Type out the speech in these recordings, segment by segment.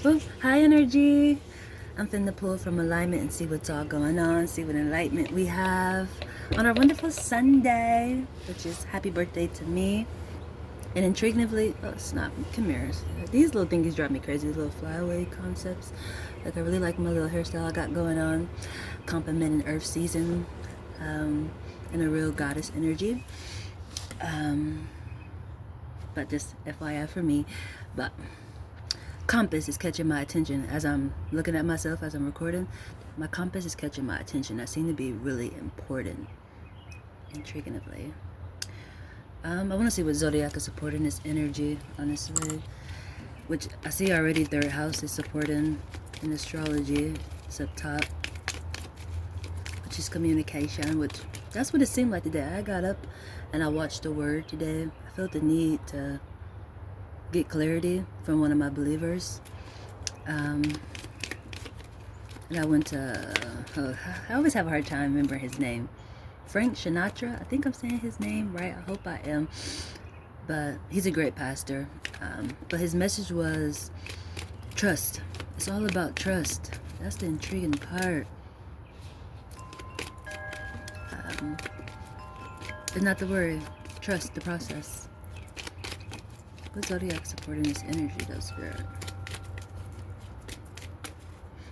Well, hi energy. I'm finna pull from alignment and see what's all going on, see what enlightenment we have on our wonderful Sunday, which is happy birthday to me. And intriguingly, oh, it's not, come here. These little thingies drive me crazy, these little flyaway concepts. Like, I really like my little hairstyle I got going on, complementing Earth season, and a real goddess energy. But just FYI for me. But compass is catching my attention as I'm looking at myself as I'm recording. My compass is catching my attention. That seemed to be really important, intriguingly. I want to see what zodiac is supporting this energy, honestly. Which I see already, third house is supporting in astrology. It's up top, which is communication. Which that's what it seemed like today. I got up and I watched the word today. I felt the need to get clarity from one of my believers. And I went to, I always have a hard time remembering his name. Frank Sinatra, I think I'm saying his name right. I hope I am. But he's a great pastor. But his message was trust. It's all about trust. That's the intriguing part. It's not to worry. Trust the process. What zodiac supporting this energy though, Spirit?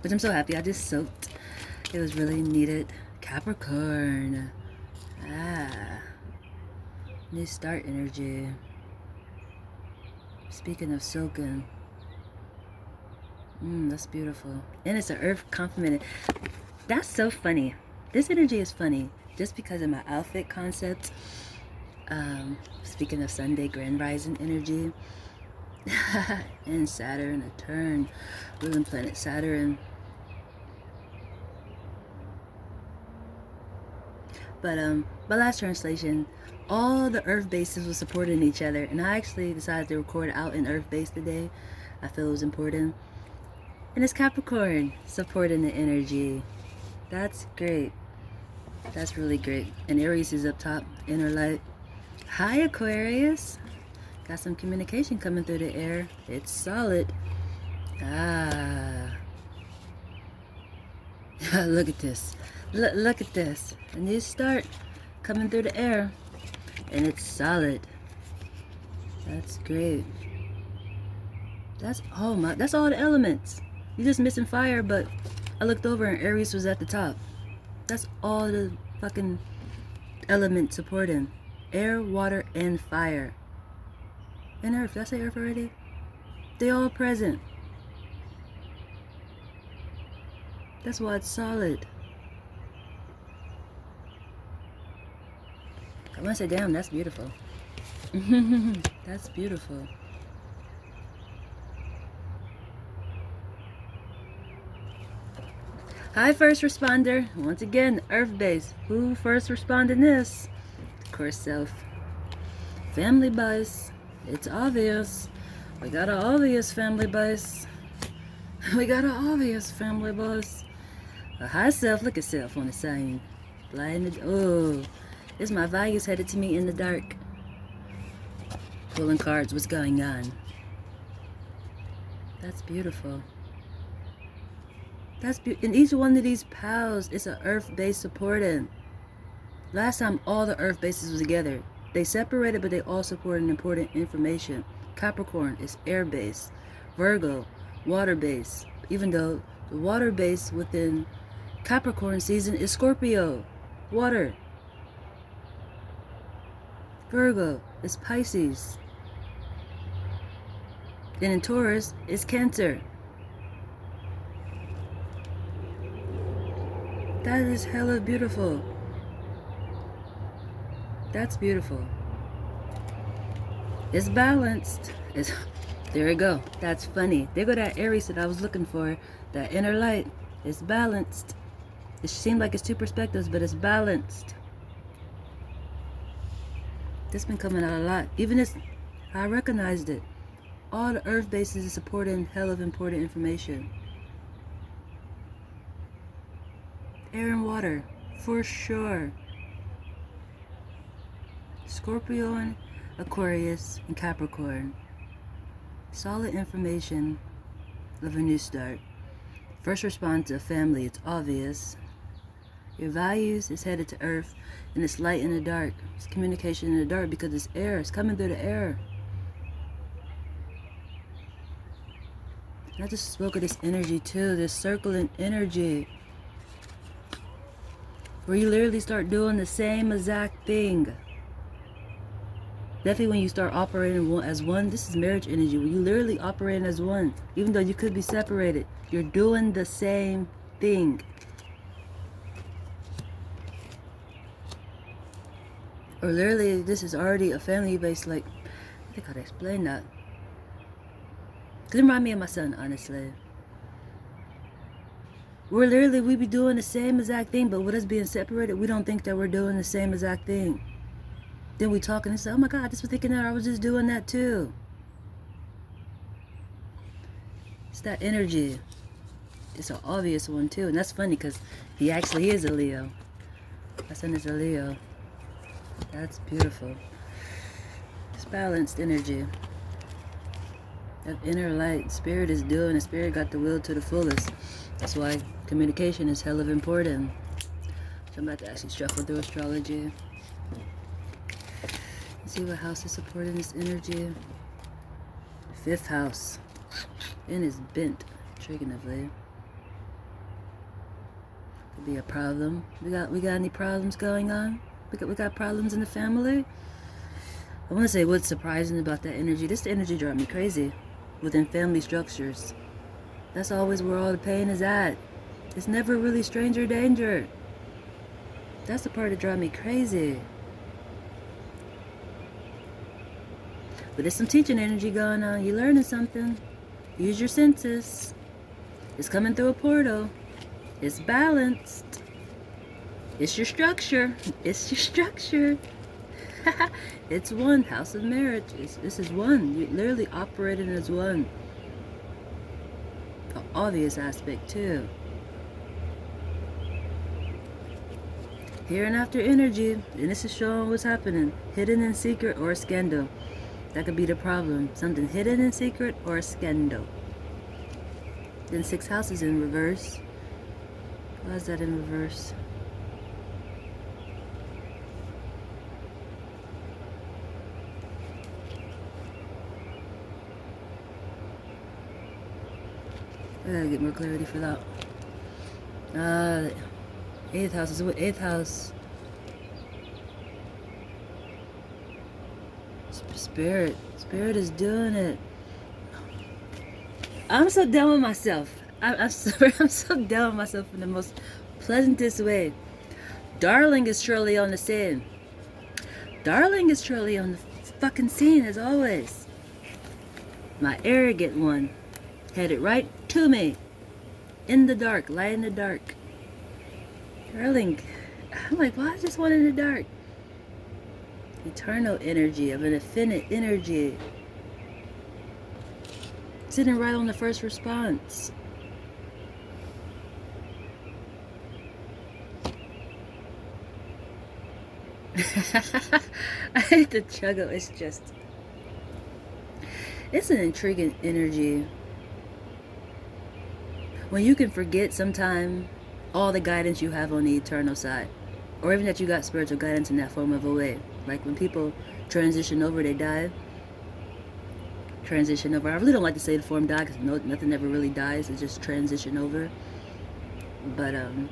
But I'm so happy. I just soaked. It was really needed. Capricorn. New start energy. Speaking of soaking. That's beautiful. And it's an earth complemented. That's so funny. This energy is funny. Just because of my outfit concept. Speaking of Sunday grand rising energy. And Saturn, a turn. Ruling planet Saturn. But my last translation, all the earth bases were supporting each other, and I actually decided to record out in earth base today. I feel it was important. And it's Capricorn supporting the energy. That's great. That's really great. And Aries is up top, inner light. Hi Aquarius. Got some communication coming through the air. It's solid. Look at this. Look at this. A new start coming through the air. And it's solid. That's great. That's all the elements. You're just missing fire, but I looked over and Aries was at the top. That's all the fucking elements supporting. Air, water, and fire. And earth. Did I say earth already? They all present. That's why it's solid. I want to say, damn, that's beautiful. That's beautiful. Hi, first responder. Once again, Earth base. Who first responded this? Of course, self. Family bus. It's obvious. We got an obvious family bus. We got an obvious family bus. Hi, self. Look at self on the sign. Blinded. Oh, it's my values headed to me in the dark. Pulling cards. What's going on? That's beautiful. And each one of these pals is an earth base supporting. Last time all the earth bases was together. They separated, but they all supported important information. Capricorn is air base. Virgo, water base. Even though the water base within Capricorn season is Scorpio. Water. Virgo is Pisces. Then in Taurus is Cancer. That is hella beautiful. That's beautiful. It's balanced. There we go. That's funny. There go that Aries that I was looking for. That inner light. It's balanced. It seemed like it's two perspectives, but it's balanced. This been coming out a lot. Even this, I recognized it. All the earth bases is supporting hell of important information. Air and water, for sure. Scorpio and Aquarius and Capricorn. Solid information. of a new start. First response of family, it's obvious. Your values is headed to earth, and it's light in the dark. It's communication in the dark because it's air. It's coming through the air. And I just spoke of this energy too, this circling energy, where you literally start doing the same exact thing. Definitely when you start operating as one, this is marriage energy, when you literally operate as one, even though you could be separated, you're doing the same thing. Or literally, this is already a family based, like, I think how to explain that. Because it reminds me of my son, honestly. We're literally, we be doing the same exact thing, but with us being separated, we don't think that we're doing the same exact thing. Then we talk and they say, oh my God, I just was thinking that I was just doing that too. It's that energy. It's an obvious one too. And that's funny because he actually is a Leo. My son is a Leo. That's beautiful. It's balanced energy. That inner light, spirit is doing, and spirit got the will to the fullest. That's why communication is hell of important. So I'm about to actually shuffle through astrology. See what house is supporting this energy. 5th house. And it's bent trigonometry. Could be a problem. We got any problems going on? We got problems in the family? I want to say what's surprising about that energy. This energy drives me crazy. Within family structures. That's always where all the pain is at. It's never really stranger danger. That's the part that drives me crazy. But there's some teaching energy going on. You're learning something. Use your senses. It's coming through a portal. It's balanced. It's your structure. It's your structure. It's one. House of marriage. This is one. You're literally operating as one. An obvious aspect too. Here and after energy. And this is showing what's happening. Hidden in secret or a scandal. That could be the problem. Something hidden in secret or a scandal. Then 6 houses in reverse. Why is that in reverse? I gotta get more clarity for that. 8th house is what? 8th house. Spirit is doing it. I'm so done with myself. I'm so done with myself in the most pleasantest way. Darling is surely on the scene. Darling is surely on the fucking scene as always. My arrogant one headed right to me. In the dark, light in the dark. Darling, I'm like, why is this one in the dark? Eternal energy of an infinite energy. Sitting right on the first response. I hate the juggle. It's an intriguing energy. When you can forget sometime all the guidance you have on the eternal side. Or even that you got spiritual guidance in that form of a way. Like when people transition over, they die. Transition over. I really don't like to say the form die because nothing ever really dies. It's just transition over. But and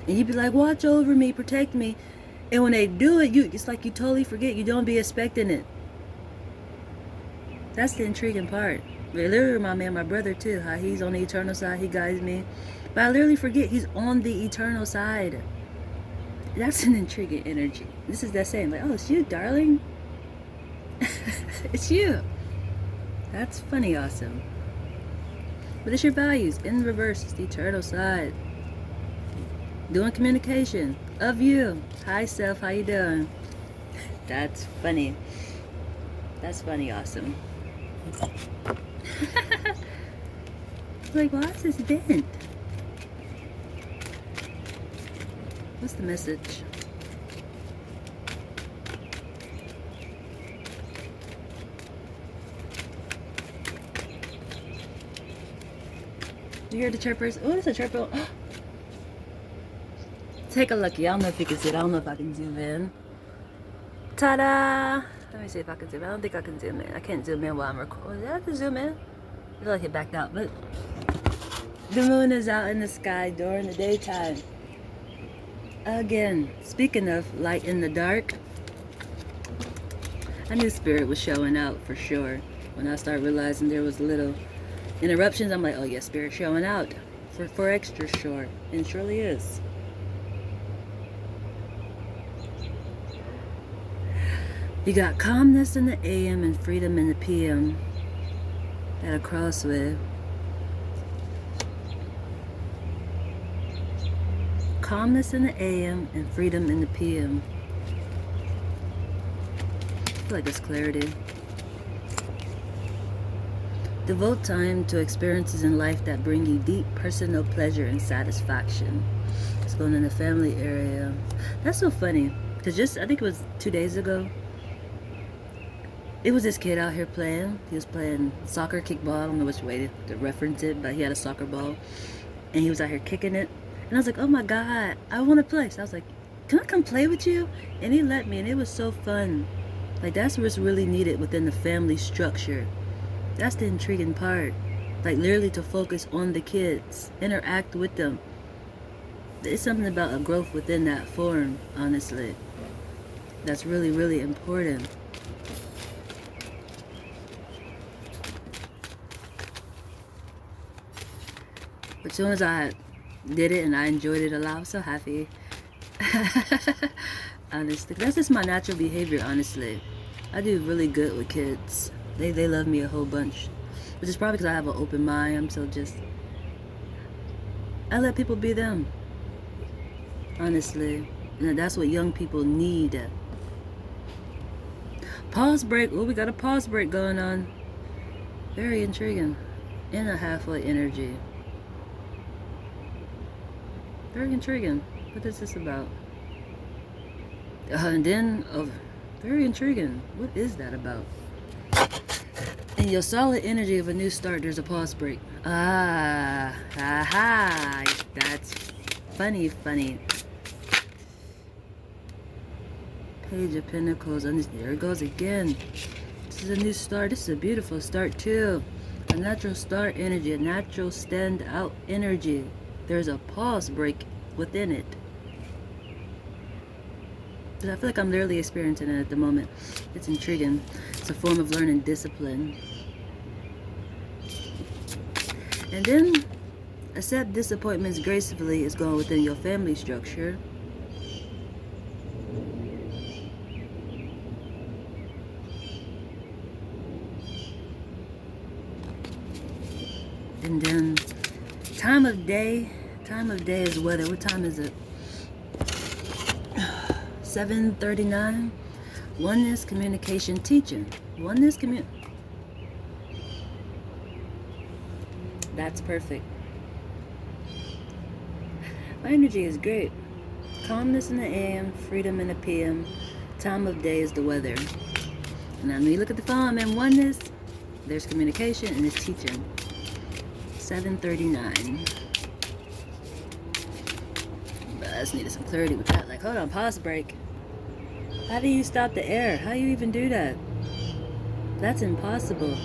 you'd be like, watch over me, protect me. And when they do it, it's like you totally forget. You don't be expecting it. That's the intriguing part. It literally reminds me of my brother too. How he's on the eternal side. He guides me. But I literally forget he's on the eternal side. That's an intriguing energy. This is that saying, like, oh, it's you, darling. It's you. That's funny, awesome. But it's your values. In reverse, it's the eternal side. Doing communication of you. Hi, self, how you doing? That's funny. That's funny, awesome. Like, why is this bent? What's the message? You hear the chirpers? Oh, it's a chirper. Take a look. I don't know if you can see it. I don't know if I can zoom in. Ta-da! Let me see if I can zoom in. I don't think I can zoom in. I can't zoom in while I'm recording. I can zoom in. I feel like it backed out, but the moon is out in the sky during the daytime. Again, speaking of light in the dark, I knew spirit was showing out for sure. When I started realizing there was little interruptions, I'm like, oh yeah, spirit showing out for extra sure, and it surely is. You got calmness in the AM and freedom in the PM. At a crossway. Calmness in the AM and freedom in the PM. I feel like it's clarity. Devote time to experiences in life that bring you deep personal pleasure and satisfaction. It's going in the family area. That's so funny. Because I think it was 2 days ago, it was this kid out here playing. He was playing soccer, kickball. I don't know which way to reference it, but he had a soccer ball. And he was out here kicking it. And I was like, oh my God, I want to play. So I was like, can I come play with you? And he let me, and it was so fun. Like, that's what's really needed within the family structure. That's the intriguing part. Like, literally to focus on the kids. Interact with them. There's something about a growth within that form, honestly. That's really, really important. But as soon as I did it and I enjoyed it a lot, I was so happy. Honestly, that's just my natural behavior, honestly. I do really good with kids. They love me a whole bunch. Which is probably because I have an open mind. I'm so just... I let people be them. Honestly. And that's what young people need. Pause break. Oh, we got a pause break going on. Very intriguing. In a halfway energy. Very intriguing. What is this about? And then, very intriguing. What is that about? In your solid energy of a new start, there's a pause break. Aha. That's funny. Page of Pentacles. And there it goes again. This is a new start. This is a beautiful start, too. A natural start energy. A natural stand out energy. There's a pause break within it. I feel like I'm literally experiencing it at the moment. It's intriguing. It's a form of learning discipline. And then, accept disappointments gracefully is going within your family structure. And then, time of day is weather. What time is it? 7:39. Oneness, communication, teaching. That's perfect. My energy is great. Calmness in the AM, freedom in the PM. Time of day is the weather. And when you look at the phone, man, oneness, there's communication and there's teaching. 7:39. I just needed some clarity with that. Like, hold on, pause break. How do you stop the air? How do you even do that? That's impossible.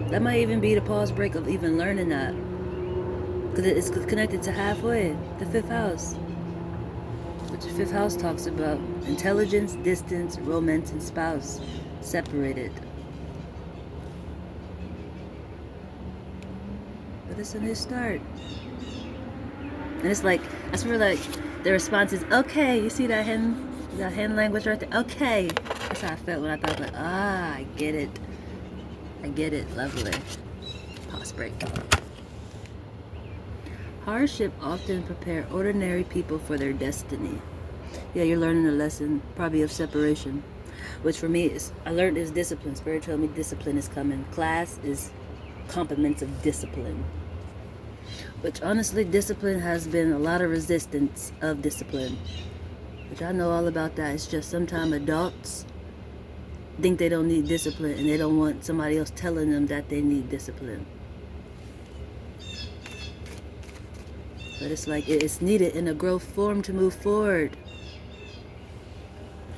That might even be the pause break of even learning that. Because it's connected to halfway, the 5th house. Which the 5th house talks about intelligence, distance, romance, and spouse. Separated. But it's a new start. And it's like, I swear, like, the response is, okay. You see that hand language right there? Okay. That's how I felt when I thought, like, I get it. Lovely. Pause break. Hardship often prepare ordinary people for their destiny. Yeah, you're learning a lesson, probably of separation. Which for me, I learned is discipline. Spirit told me discipline is coming. Class is complements of discipline. Which honestly, discipline has been a lot of resistance of discipline. Which I know all about that. It's just sometimes adults think they don't need discipline, and they don't want somebody else telling them that they need discipline. But it's like it's needed in a growth form to move forward.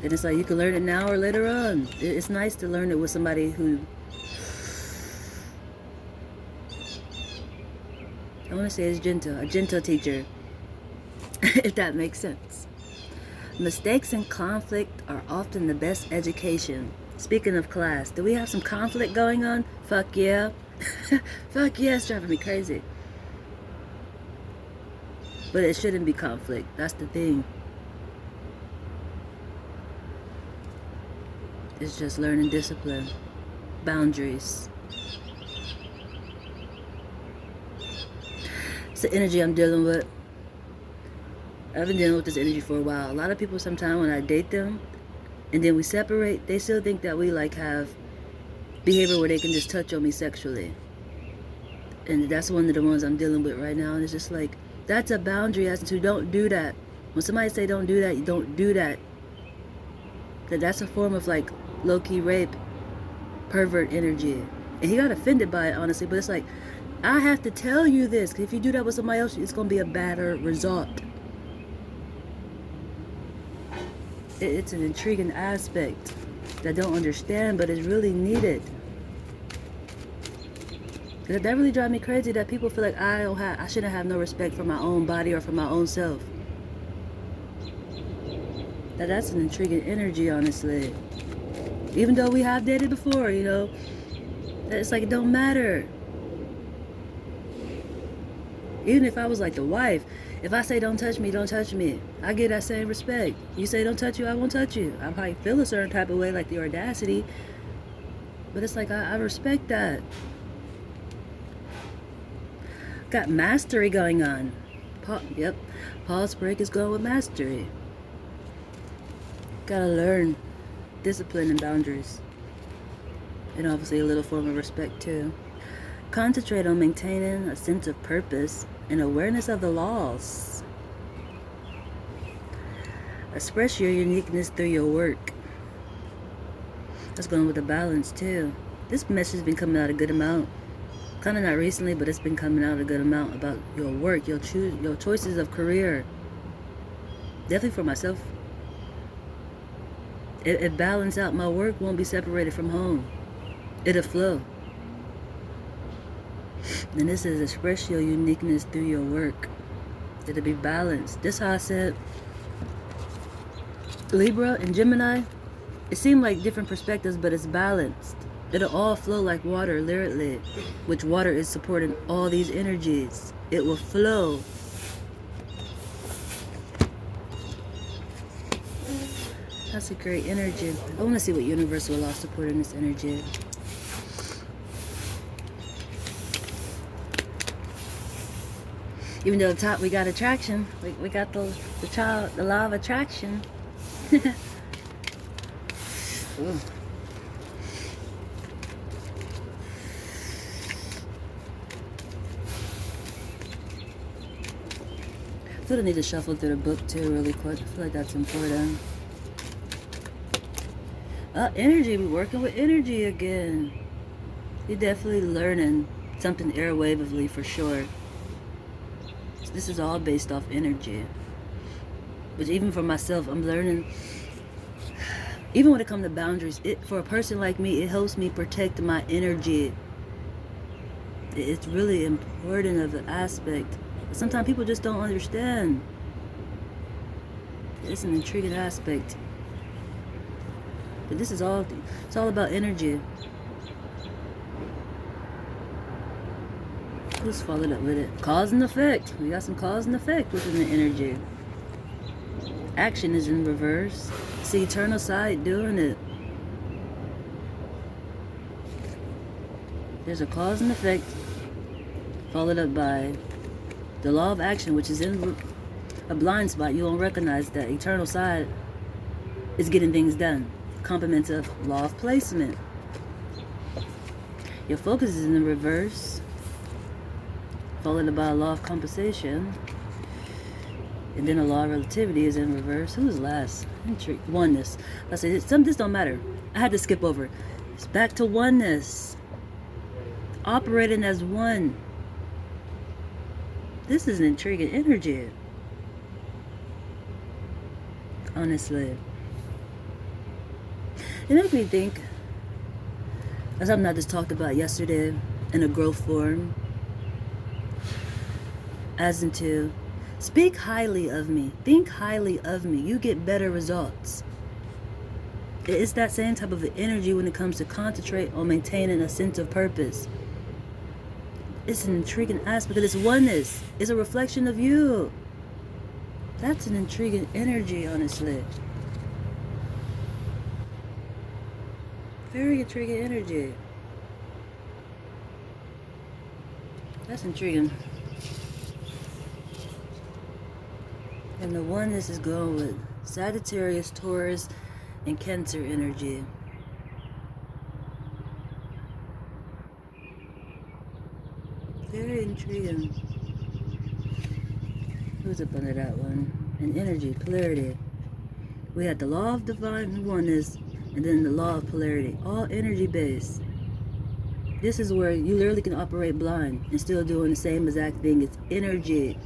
And it's like you can learn it now or later on. It's nice to learn it with somebody who, I want to say is gentle, a gentle teacher, if that makes sense. Mistakes and conflict are often the best education. Speaking of class, do we have some conflict going on? Fuck yeah. Fuck yeah, it's driving me crazy. But it shouldn't be conflict. That's the thing. It's just learning discipline, boundaries. It's the energy I'm dealing with. I've been dealing with this energy for a while. A lot of people sometimes when I date them and then we separate, they still think that we like have behavior where they can just touch on me sexually. And that's one of the ones I'm dealing with right now. And it's just like, that's a boundary as to don't do that. When somebody say don't do that, you don't do that. That's a form of like low-key rape, pervert energy. And he got offended by it, honestly. But it's like, I have to tell you this, because if you do that with somebody else, it's going to be a better result. It's an intriguing aspect that I don't understand, but it's really needed. That really drives me crazy that people feel like I shouldn't have no respect for my own body or for my own self. That's an intriguing energy, honestly. Even though we have dated before, you know, it's like it don't matter. Even if I was like the wife, if I say don't touch me, don't touch me, I get that same respect. You say don't touch you, I won't touch you. I probably feel a certain type of way, like the audacity, but it's like I respect that. Got mastery going on. Paul Sprague is going with mastery. Gotta learn discipline and boundaries, and obviously a little form of respect too. Concentrate on maintaining a sense of purpose and awareness of the laws. Express your uniqueness through your work. That's going with the balance too. This message has been coming out a good amount. Kind of not recently, but it's been coming out a good amount about your work, your choices of career. Definitely for myself. It balance out. My work won't be separated from home. It'll flow. And this is express your uniqueness through your work. It'll be balanced. This how I said Libra and Gemini, it seemed like different perspectives, but it's balanced. It'll all flow like water, literally, which water is supporting all these energies. It will flow. That's a great energy. I want to see what universal law supporting this energy. Even though up top we got attraction, we got the law of attraction. Ooh. I feel I need to shuffle through the book too really quick. I feel like that's important. Energy, we're working with energy again. You're definitely learning something airwavely for sure. This is all based off energy. But even for myself, I'm learning, even when it comes to boundaries, for a person like me, it helps me protect my energy. It's really important of an aspect. But sometimes people just don't understand. It's an intriguing aspect. But this is all, it's all about energy. Let's follow it up with it. Cause and effect. We got some cause and effect within the energy. Action is in reverse. It's the eternal side doing it. There's a cause and effect, followed up by the law of action, which is in a blind spot. You won't recognize that eternal side is getting things done. Complements of law of placement. Your focus is in the reverse, followed by a law of compensation, and then a law of relativity is in reverse. Who's last? Oneness. Let's say this don't matter. I had to skip over. It's back to oneness. Operating as one. This is an intriguing energy. Honestly. It makes me think, as something I just talked about yesterday in a growth form, as into, speak highly of me, think highly of me, you get better results. It's that same type of energy when it comes to concentrate on maintaining a sense of purpose. It's an intriguing aspect because it's oneness. It's a reflection of you. That's an intriguing energy, honestly. Very intriguing energy. That's intriguing. And the oneness is going with Sagittarius, Taurus, and Cancer energy. Very intriguing. Who's up under that one? And energy, polarity. We had the law of divine oneness and then the law of polarity. All energy based. This is where you literally can operate blind and still doing the same exact thing. It's energy.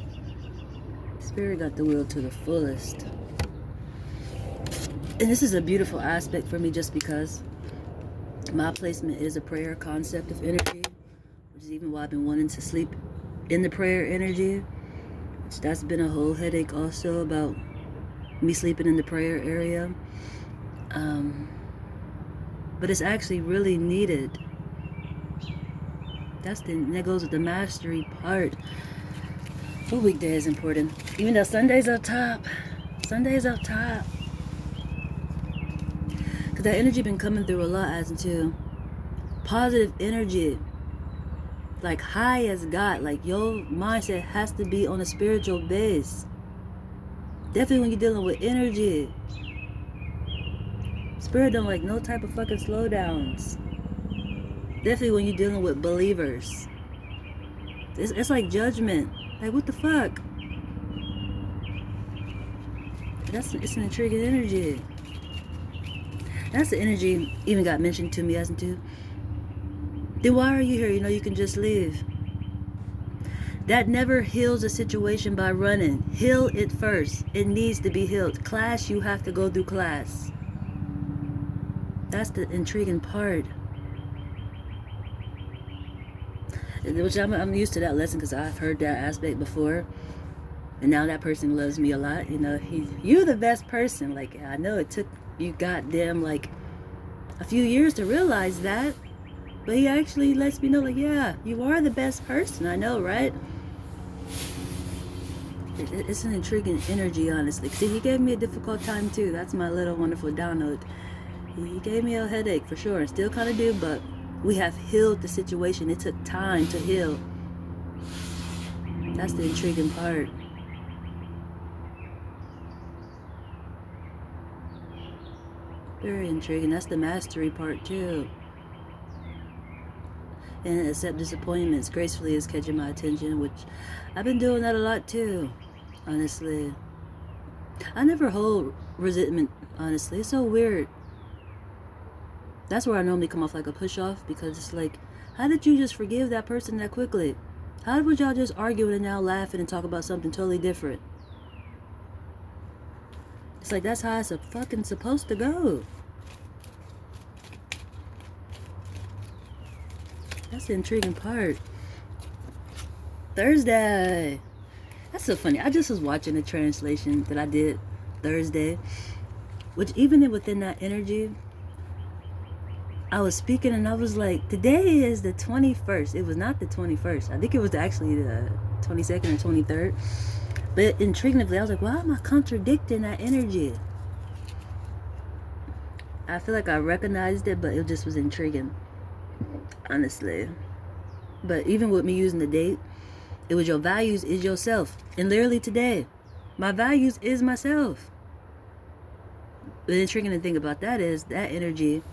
Spirit got the wheel to the fullest. And this is a beautiful aspect for me just because my placement is a prayer concept of energy, which is even why I've been wanting to sleep in the prayer energy. That's been a whole headache also about me sleeping in the prayer area. But it's actually really needed. That goes with the mastery part. What weekday is important? Even though Sunday's up top. Sunday's up top. Because that energy been coming through a lot as into positive energy. Like high as God. Like your mindset has to be on a spiritual base. Definitely when you're dealing with energy. Spirit don't like no type of fucking slowdowns. Definitely when you're dealing with believers. It's like judgment. Like what the fuck? It's an intriguing energy. That's the energy even got mentioned to me as into, then why are you here? You know you can just leave. That never heals a situation by running. Heal it first. It needs to be healed. Class, you have to go through class. That's the intriguing part. Which I'm used to that lesson because I've heard that aspect before. And now that person loves me a lot. You know, you're the best person. Like, I know it took you goddamn like a few years to realize that. But he actually lets me know, like, yeah, you are the best person. I know, right? It's an intriguing energy, honestly. See, he gave me a difficult time too. That's my little wonderful download. He gave me a headache for sure, and still kind of do, but we have healed the situation. It took time to heal. That's the intriguing part. Very intriguing. That's the mastery part too. And accept disappointments gracefully is catching my attention, which I've been doing that a lot too, honestly. I never hold resentment, honestly. It's so weird. That's where I normally come off like a push-off, because it's like, how did you just forgive that person that quickly? How would y'all just argue and now laughing and talk about something totally different? It's like, that's how it's fucking supposed to go. That's the intriguing part. Thursday. That's so funny. I just was watching a translation that I did Thursday, which even within that energy, I was speaking and I was like, today is the 21st. It was not the 21st. I think it was actually the 22nd or 23rd. But intriguingly, I was like, why am I contradicting that energy? I feel like I recognized it, but it just was intriguing, honestly. But even with me using the date, it was your values is yourself. And literally today, my values is myself. The intriguing thing about that is that energy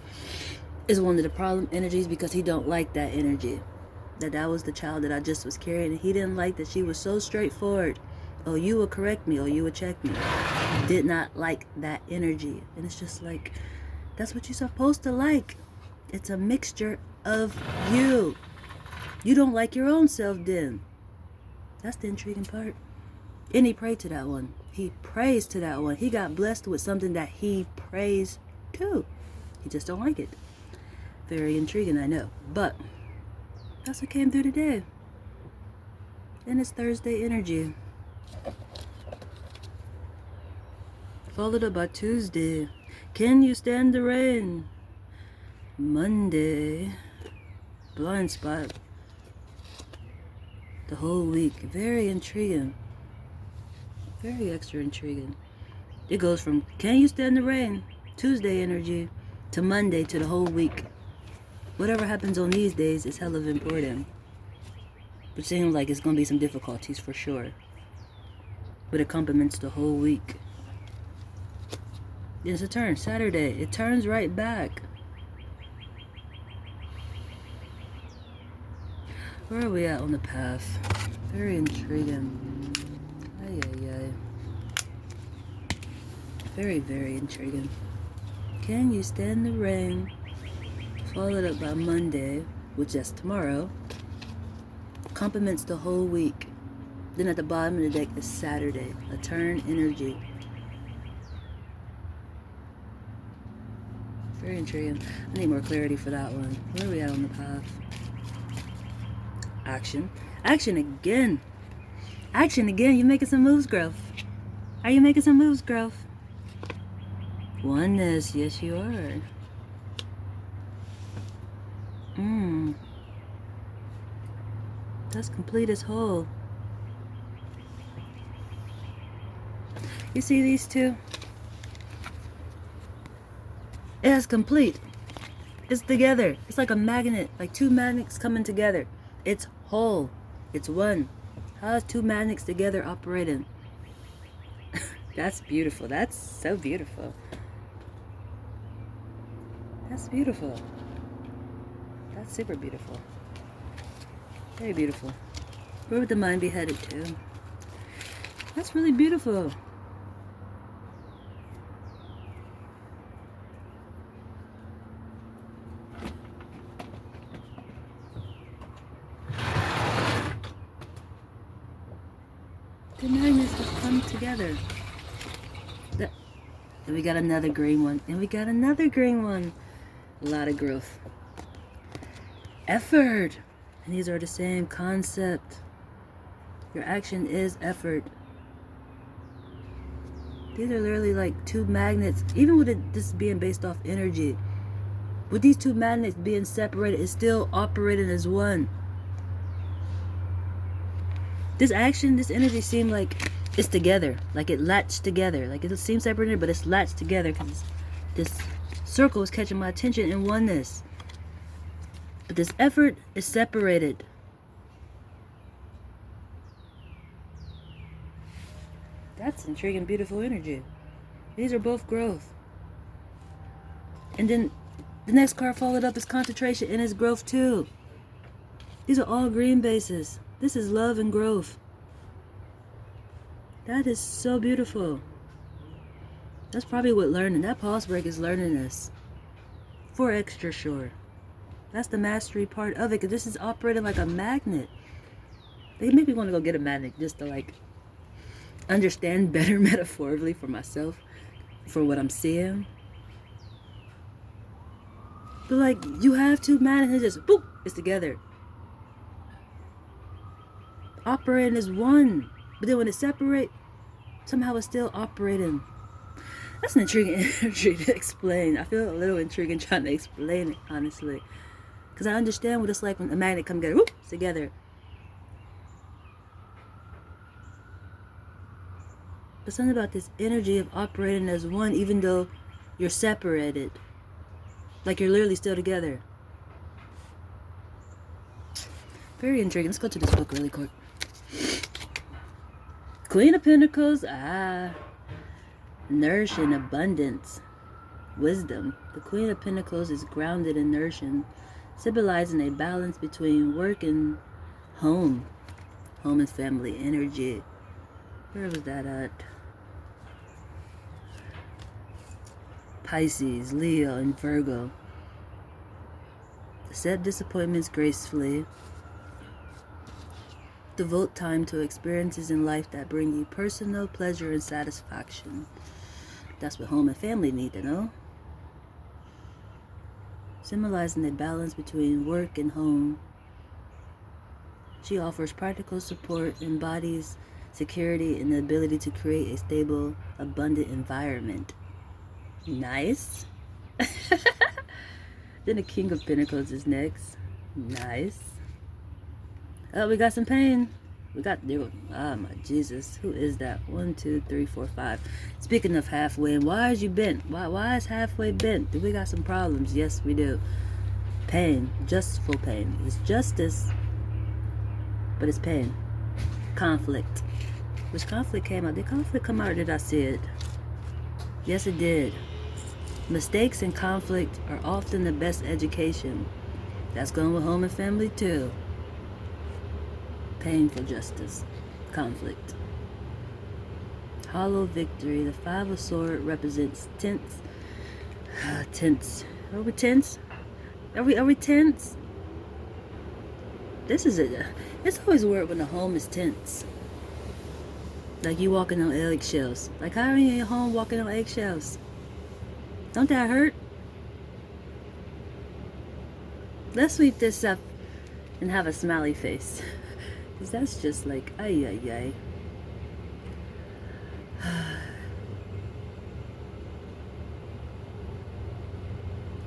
is one of the problem energies, because he don't like that energy. That was the child that I just was carrying, and he didn't like that she was so straightforward. Oh, you would correct me, or you would check me. Did not like that energy. And it's just like, That's what you're supposed to like. It's a mixture of you. You don't like your own self then. That's the intriguing part. And he prayed to that one. He prays to that one. He got blessed with something that he prays to. He just don't like it. Very intriguing, I know. But that's what came through today. And it's Thursday energy. Followed up by Tuesday. Can you stand the rain? Monday. Blind spot. The whole week. Very intriguing. Very extra intriguing. It goes from can you stand the rain? Tuesday energy to Monday to the whole week. Whatever happens on these days is hell of important. But it seems like it's going to be some difficulties for sure. But it complements the whole week. It's a turn. Saturday. It turns right back. Where are we at on the path? Very intriguing. Ay, ay, ay. Very, very intriguing. Can you stand the rain? Followed up by Monday, which is tomorrow. Complements the whole week. Then at the bottom of the deck is Saturday. A turn energy. Very intriguing. I need more clarity for that one. Where are we at on the path? Action. Action again. Action again. You're making some moves, Growth. Are you making some moves, Growth? Oneness. Yes, you are. That's complete as whole. You see these two? It has complete. It's together. It's like a magnet, like two magnets coming together. It's whole. It's one. How is two magnets together operating? That's beautiful. That's so beautiful. That's beautiful. That's super beautiful. Very beautiful. Where would the mind be headed to? That's really beautiful. The magnets have come together. And we got another green one. And we got another green one. A lot of growth. Effort. And these are the same concept. Your action is effort. These are literally like two magnets. Even with this being based off energy. With these two magnets being separated, it's still operating as one. This action, this energy seemed like it's together. Like it latched together. Like it seems separated, but it's latched together because this circle is catching my attention in oneness. But this effort is separated. That's intriguing, beautiful energy. These are both growth. And then the next card followed up is concentration and it's growth too. These are all green bases. This is love and growth. That is so beautiful. That's probably what learning. That pulse break is learning this. For extra sure. That's the mastery part of it. Because this is operating like a magnet. They make me want to go get a magnet just to like understand better metaphorically for myself. For what I'm seeing. But like you have two magnets and just boop, it's together. Operating as one. But then when it separates, somehow it's still operating. That's an intriguing energy to explain. I feel a little intriguing trying to explain it, honestly. Because I understand what it's like when a magnet comes together. Whoop, it's together. But something about this energy of operating as one, even though you're separated. Like you're literally still together. Very intriguing. Let's go to this book really quick. Queen of Pentacles, nourishing abundance, wisdom. The Queen of Pentacles is grounded in nourishing, symbolizing a balance between work and home. Home and family energy. Where was that at? Pisces, Leo, and Virgo. Accept disappointments gracefully. Devote time to experiences in life that bring you personal pleasure and satisfaction. That's what home and family need to know. Symbolizing the balance between work and home. She offers practical support, embodies security, and the ability to create a stable, abundant environment. Nice. Then the King of Pentacles is next. Nice. Oh, we got some pain. We got, oh my Jesus. Who is that? 1, 2, 3, 4, 5. Speaking of halfway, and why is you bent? Why is halfway bent? Do we got some problems? Yes, we do. Pain. Justful pain. It's justice, but it's pain. Conflict. Which conflict came out? Did conflict come out or did I see it? Yes, it did. Mistakes and conflict are often the best education. That's going with home and family too. Painful justice. Conflict. Hollow victory. The 5 of Swords represents tense. Tense. Are we tense? Are we tense? This is it. It's always weird when the home is tense. Like you walking on eggshells. Like how are you in your home walking on eggshells? Don't that hurt? Let's sweep this up and have a smiley face. Because that's just like, ay, ay, ay.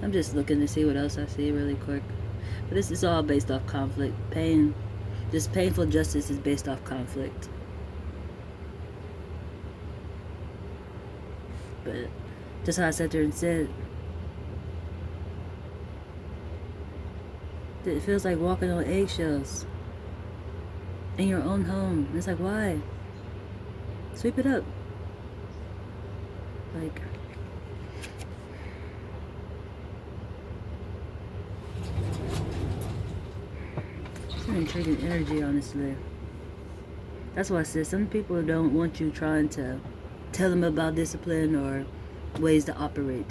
I'm just looking to see what else I see really quick. But this is all based off conflict. Pain. This painful justice is based off conflict. But just how I sat there and said, that it feels like walking on eggshells in your own home. And it's like, why? Sweep it up. Like, it's an intriguing energy, honestly. That's why I said some people don't want you trying to tell them about discipline or ways to operate.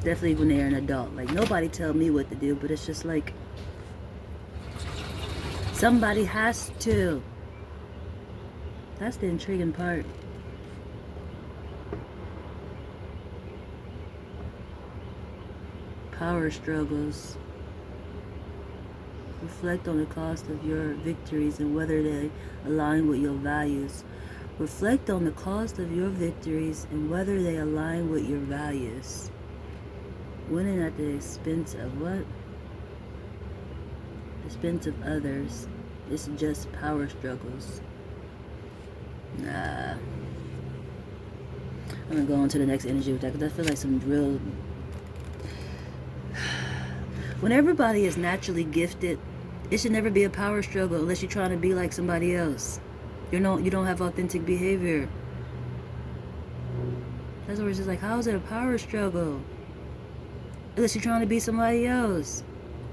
Definitely when they're an adult. Like, nobody tell me what to do, but it's just like, somebody has to. That's the intriguing part. Power struggles. Reflect on the cost of your victories and whether they align with your values. Reflect on the cost of your victories and whether they align with your values. Winning at the expense of what? Expense of others. It's just power struggles. Nah. I'm gonna go on to the next energy with that because I feel like some real. When everybody is naturally gifted, it should never be a power struggle unless you're trying to be like somebody else. You don't have authentic behavior. That's where it's just like, how is it a power struggle? Unless you're trying to be somebody else.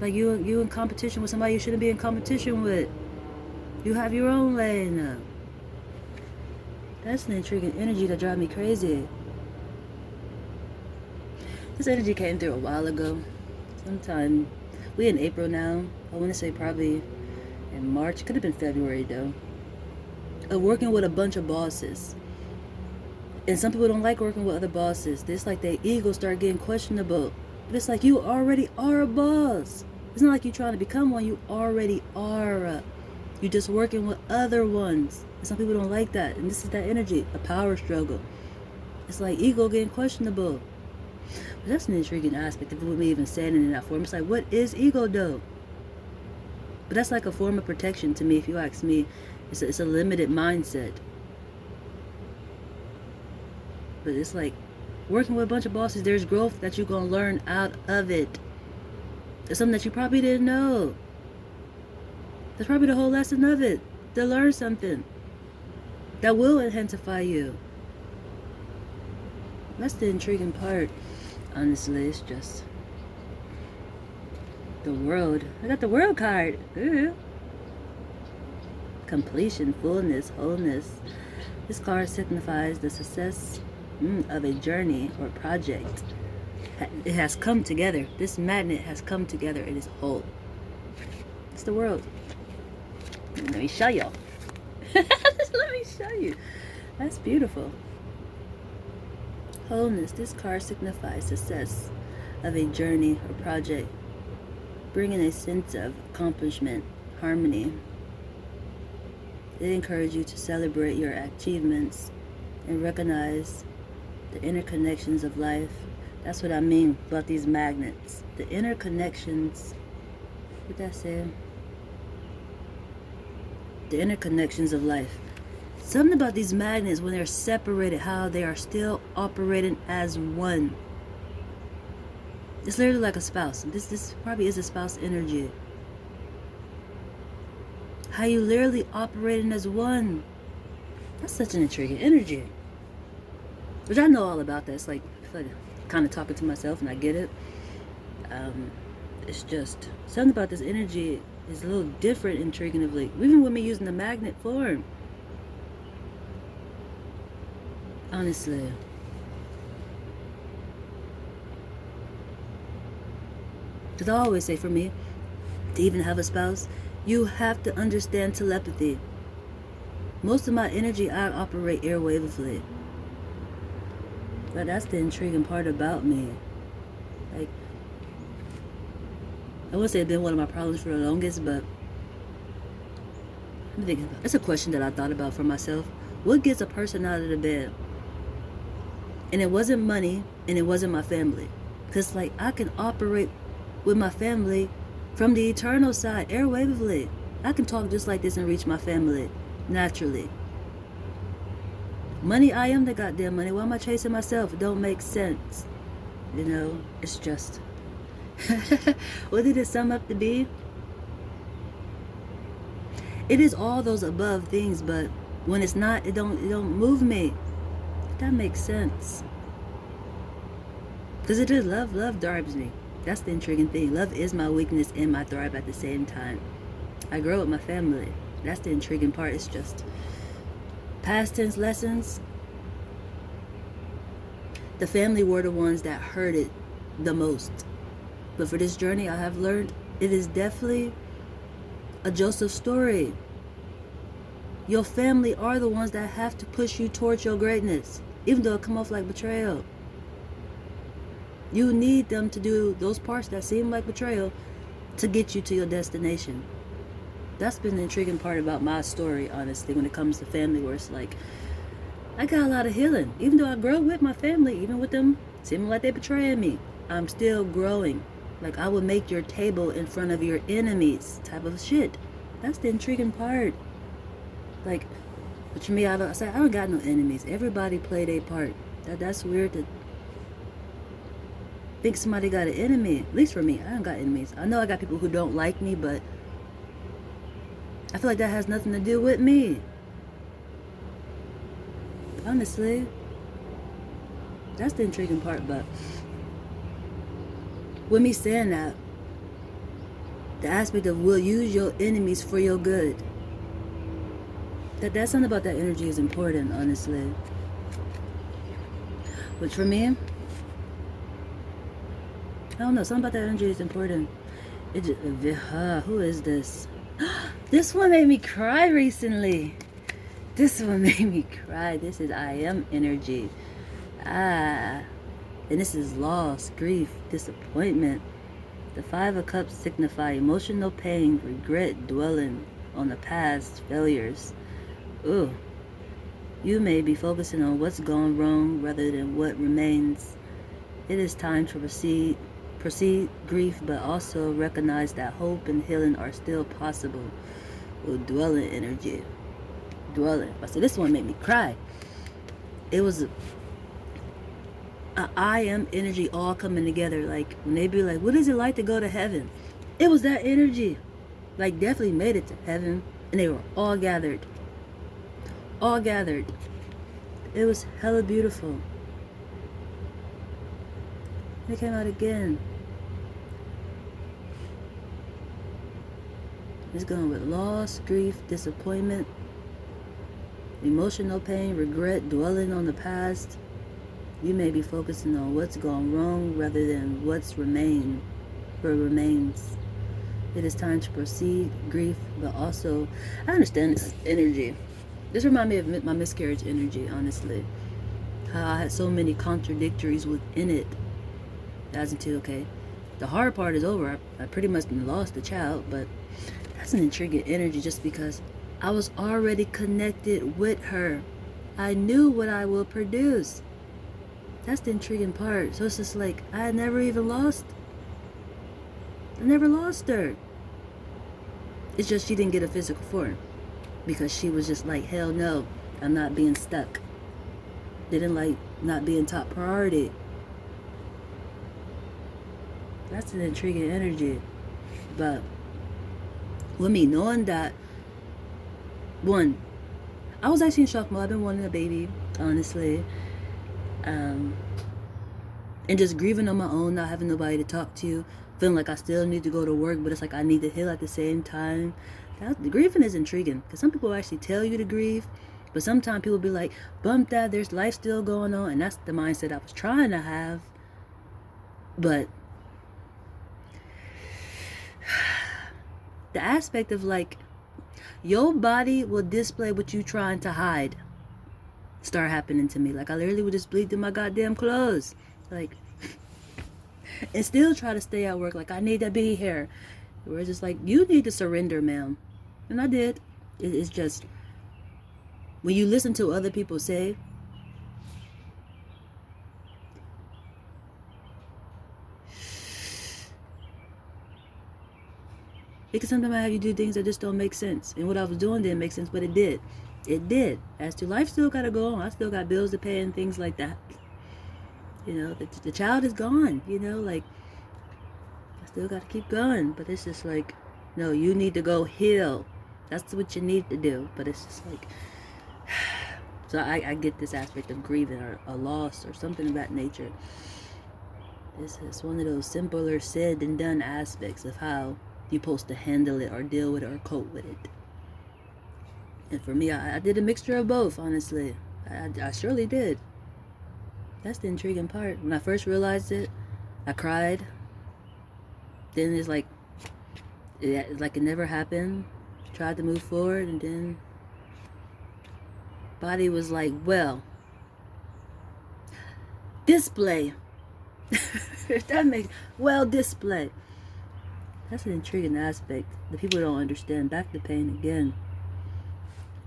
Like you in competition with somebody you shouldn't be in competition with. You have your own lane. That's an intriguing energy that drives me crazy. This energy came through a while ago. Sometime, we in April now. I want to say probably in March. Could have been February though. Working with a bunch of bosses. And some people don't like working with other bosses. It's like their ego start getting questionable. But it's like you already are a boss. It's not like you're trying to become one. You already are. You're just working with other ones. And some people don't like that. And this is that energy, a power struggle. It's like ego getting questionable. But that's an intriguing aspect of me even saying it in that form. It's like, what is ego though? But that's like a form of protection to me, if you ask me. It's a limited mindset. But it's like working with a bunch of bosses, there's growth that you're going to learn out of it. It's something that you probably didn't know. That's probably the whole lesson of it. To learn something that will intensify you. That's the intriguing part. Honestly, it's just the world. I got the world card. Ooh. Completion, fullness, wholeness. This card signifies the success of a journey or project. It has come together. This magnet has come together. It is whole. It's the world. Let me show you. Let me show you. That's beautiful. Wholeness. This card signifies success of a journey or project, bringing a sense of accomplishment, harmony. It encourages you to celebrate your achievements and recognize the interconnections of life. That's what I mean about these magnets. The interconnections. What that say? The interconnections of life. Something about these magnets when they're separated, how they are still operating as one. It's literally like a spouse. This probably is a spouse energy. How you literally operating as one. That's such an intriguing energy. Which I know all about that. It's like, I feel like kind of talking to myself and I get it. It's just something about this energy is a little different intriguingly. Even with me using the magnet form. Honestly. Because I always say for me, to even have a spouse, you have to understand telepathy. Most of my energy, I operate airwavely. But that's the intriguing part about me. Like, I wouldn't say it's been one of my problems for the longest, but I'm thinking about it. It's a question that I thought about for myself. What gets a person out of the bed? And it wasn't money, and it wasn't my family. Because, like, I can operate with my family from the eternal side, airwavely. I can talk just like this and reach my family naturally. Money, I am the goddamn money. Why am I chasing myself? It don't make sense. You know, it's just... What did it sum up to be? It is all those above things, but when it's not, it don't move me. That makes sense. Because it is love. Love drives me. That's the intriguing thing. Love is my weakness and my thrive at the same time. I grow with my family. That's the intriguing part. It's just past tense lessons. The family were the ones that hurt it the most. But for this journey, I have learned it is definitely a Joseph story. Your family are the ones that have to push you towards your greatness, even though it come off like betrayal. You need them to do those parts that seem like betrayal to get you to your destination. That's been the intriguing part about my story, honestly, when it comes to family, where it's like, I got a lot of healing. Even though I grow with my family, even with them seeming like they're betraying me, I'm still growing. Like, I would make your table in front of your enemies type of shit. That's the intriguing part. Like, but for me, I don't got no enemies. Everybody played a part. That's weird to think somebody got an enemy. At least for me, I don't got enemies. I know I got people who don't like me, but I feel like that has nothing to do with me. Honestly, that's the intriguing part. But with me saying that, the aspect of will use your enemies for your good. That's something about that energy is important, honestly. But for me, I don't know, something about that energy is important. It just, who is this? This one made me cry recently. This one made me cry. This is I am energy. And this is loss, grief, disappointment. The 5 of Cups signify emotional pain, regret, dwelling on the past, failures. Ooh. You may be focusing on what's gone wrong rather than what remains. It is time to proceed grief, but also recognize that hope and healing are still possible. Ooh, dwelling energy. Dwelling. So this one made me cry. It was I am energy all coming together. Like, when they be like, what is it like to go to heaven? It was that energy. Like, definitely made it to heaven. And they were all gathered. All gathered. It was hella beautiful. It came out again. It's going with loss, grief, disappointment, emotional pain, regret, dwelling on the past. You may be focusing on what's gone wrong rather than what's remains. It is time to proceed, grief, but also, I understand this energy. This reminds me of my miscarriage energy, honestly. How I had so many contradictories within it. As until, okay, the hard part is over. I pretty much lost the child, but that's an intriguing energy just because I was already connected with her. I knew what I will produce. That's the intriguing part. So it's just like, I never even lost. I never lost her. It's just she didn't get a physical form. Because she was just like, hell no, I'm not being stuck. Didn't like not being top priority. That's an intriguing energy. But with me knowing that, one, I was actually in shock mode. I've been wanting a baby, honestly. And just grieving on my own, not having nobody to talk to, feeling like I still need to go to work, but it's like I need to heal at the same time. The grieving is intriguing because some people actually tell you to grieve, but sometimes people be like, bump that, there's life still going on, and that's the mindset I was trying to have. But the aspect of like, your body will display what you trying to hide start happening to me. Like, I literally would just bleed through my goddamn clothes. Like, and still try to stay at work. Like, I need to be here. We're just like, you need to surrender, ma'am. And I did. It's just, when you listen to other people say, it can sometimes have you do things that just don't make sense. And what I was doing didn't make sense, but it did. It did. As to life still gotta go on. I still got bills to pay and things like that. You know, the child is gone. You know, like, I still gotta keep going. But it's just like, no, you need to go heal. That's what you need to do. But it's just like, so I get this aspect of grieving or a loss or something of that nature. This is one of those simpler said than done aspects of how you're supposed to handle it or deal with it or cope with it. And for me, I did a mixture of both, honestly. I surely did. That's the intriguing part. When I first realized it, I cried. Then it's like it never happened. Tried to move forward, and then body was like, well, display. That makes, well, display. That's an intriguing aspect that people don't understand. Back to pain again.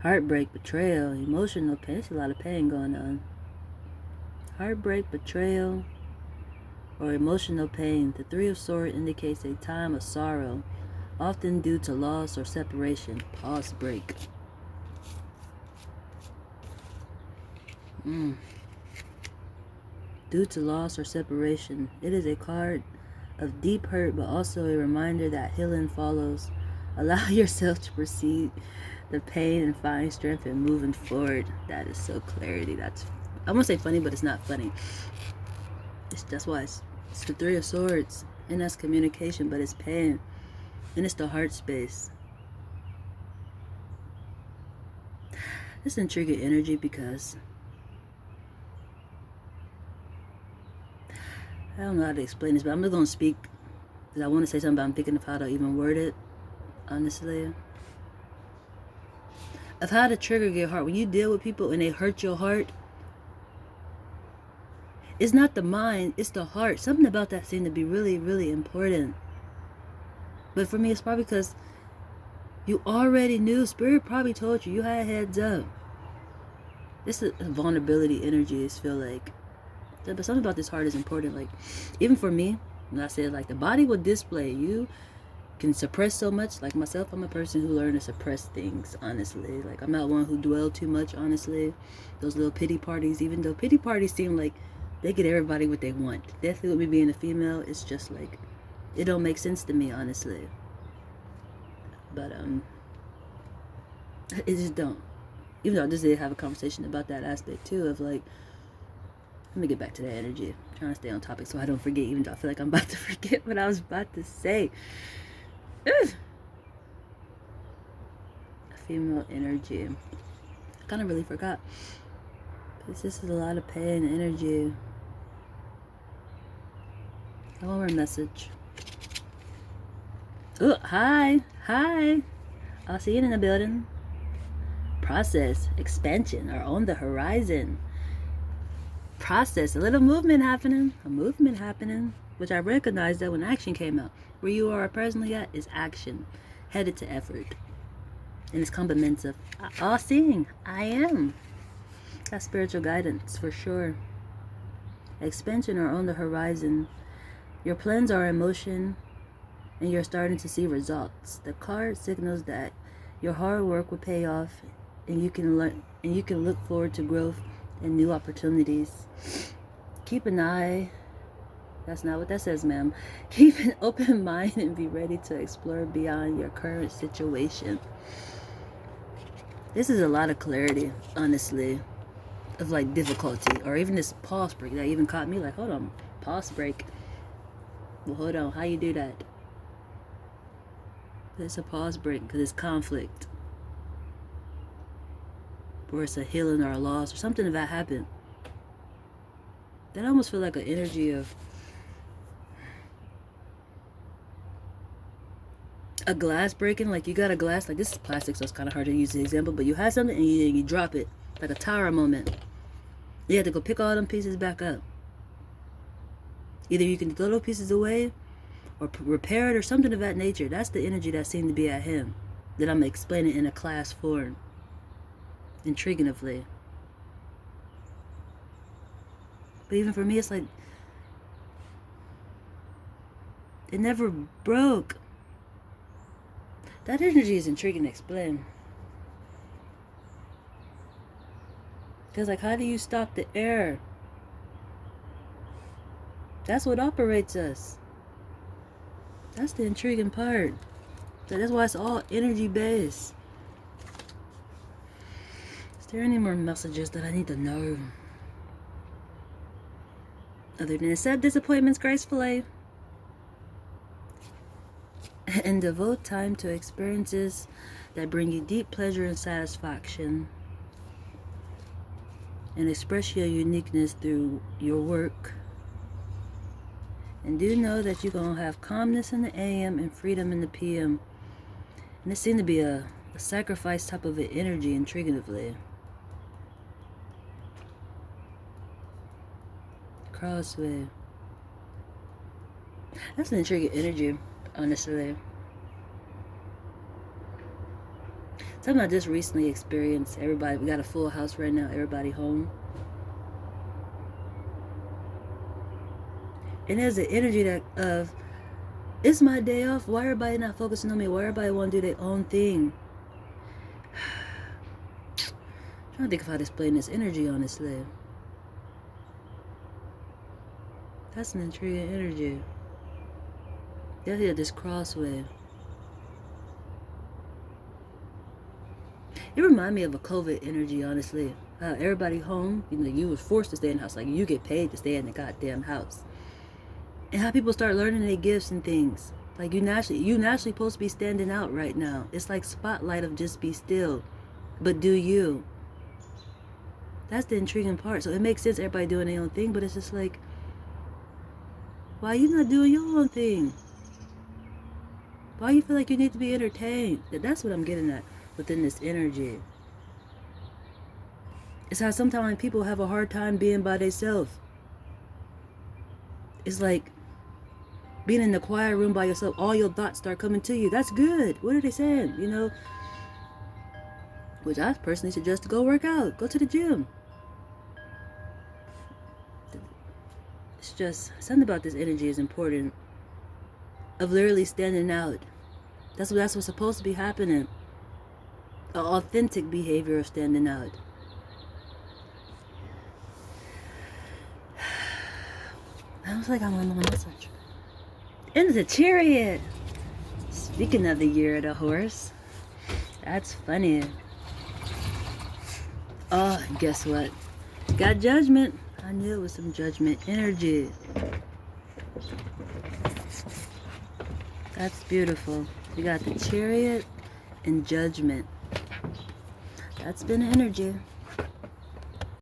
Heartbreak, betrayal, emotional pain. There's a lot of pain going on. Heartbreak, betrayal, or emotional pain. The Three of Swords indicates a time of sorrow, often due to loss or separation. Pause break. Due to loss or separation. It is a card of deep hurt, but also a reminder that healing follows. Allow yourself to proceed the pain and find strength in moving forward. That is so clarity. That's, I won't say funny, but it's not funny. That's why it's the Three of Swords, and that's communication, but it's pain, and it's the heart space. It's intriguing energy because I don't know how to explain this, but I'm just going to speak because I want to say something, but I'm thinking of how to even word it, honestly. Of how to trigger your heart. When you deal with people and they hurt your heart, it's not the mind, it's the heart. Something about that seemed to be really, really important. But for me, it's probably because you already knew. Spirit probably told you. You had heads up. It's a vulnerability energy, I feel like. But something about this heart is important. Like, even for me, when I said, like, the body will display. You can suppress so much. Like myself, I'm a person who learned to suppress things, honestly. Like, I'm not one who dwell too much, honestly. Those little pity parties, even though pity parties seem like they get everybody what they want. Definitely with me being a female, it's just like, it don't make sense to me, honestly. But it just don't. Even though I just did have a conversation about that aspect too, of like, let me get back to that energy. I'm trying to stay on topic so I don't forget, even though I feel like I'm about to forget what I was about to say. Ugh. Female energy. I kind of really forgot. This is a lot of pain, energy. One more message. Oh, hi. Hi. I'll see you in the building. Process, expansion are on the horizon. Process, a little movement happening. A movement happening. Which I recognized that when action came out. Where you are presently at is action. Headed to effort. And it's compliments of all seeing. I am. That's spiritual guidance for sure. Expansion are on the horizon. Your plans are in motion. And you're starting to see results. The card signals that your hard work will pay off, and you can learn, and you can look forward to growth and new opportunities. Keep an eye. That's not what that says, ma'am. Keep an open mind and be ready to explore beyond your current situation. This is a lot of clarity, honestly, of like difficulty, or even this pause break that even caught me. Like, hold on, pause break. Well, hold on, how you do that? It's a pause break because it's conflict. Or it's a healing or a loss or something that happened. That almost feel like an energy of a glass breaking. Like you got a glass, like this is plastic, so it's kind of hard to use the example, but you have something and you drop it. Like a tower moment. You have to go pick all them pieces back up. Either you can throw those pieces away or repair it or something of that nature. That's the energy that seemed to be at him. That I'm explaining in a class form. Intriguingly. But even for me, it's like it never broke. That energy is intriguing to explain. Because like, how do you stop the air? That's what operates us. That's the intriguing part. So that's why it's all energy based. Is there any more messages that I need to know? Other than accept disappointments gracefully. And devote time to experiences that bring you deep pleasure and satisfaction. And express your uniqueness through your work. And do know that you're going to have calmness in the AM and freedom in the PM. And it seemed to be a sacrifice type of an energy, intriguingly. Crossway. That's an intriguing energy, honestly. Something I just recently experienced. Everybody, we got a full house right now. Everybody home. And there's an energy that of, it's my day off. Why everybody not focusing on me? Why everybody want to do their own thing? I'm trying to think of how to explain this energy, honestly. That's an intriguing energy. Definitely this crossway. It reminds me of a COVID energy, honestly. Everybody home, you was forced to stay in the house. Like you get paid to stay in the goddamn house. And how people start learning their gifts and things. Like you naturally supposed to be standing out right now. It's like spotlight of just be still. But do you. That's the intriguing part. So it makes sense everybody doing their own thing, but it's just like, why you not doing your own thing? Why you feel like you need to be entertained? That's what I'm getting at within this energy. It's how sometimes people have a hard time being by themselves. It's like being in the quiet room by yourself, all your thoughts start coming to you. That's good. What are they saying? You know? Which I personally suggest to go work out. Go to the gym. It's just, something about this energy is important. Of literally standing out. That's what's supposed to be happening. An authentic behavior of standing out. I was like, I'm on the message. And the Chariot. Speaking of the year of the horse. That's funny. Oh, guess what? Got judgment. I knew it was some judgment energy. That's beautiful. We got the Chariot and judgment. That's been energy.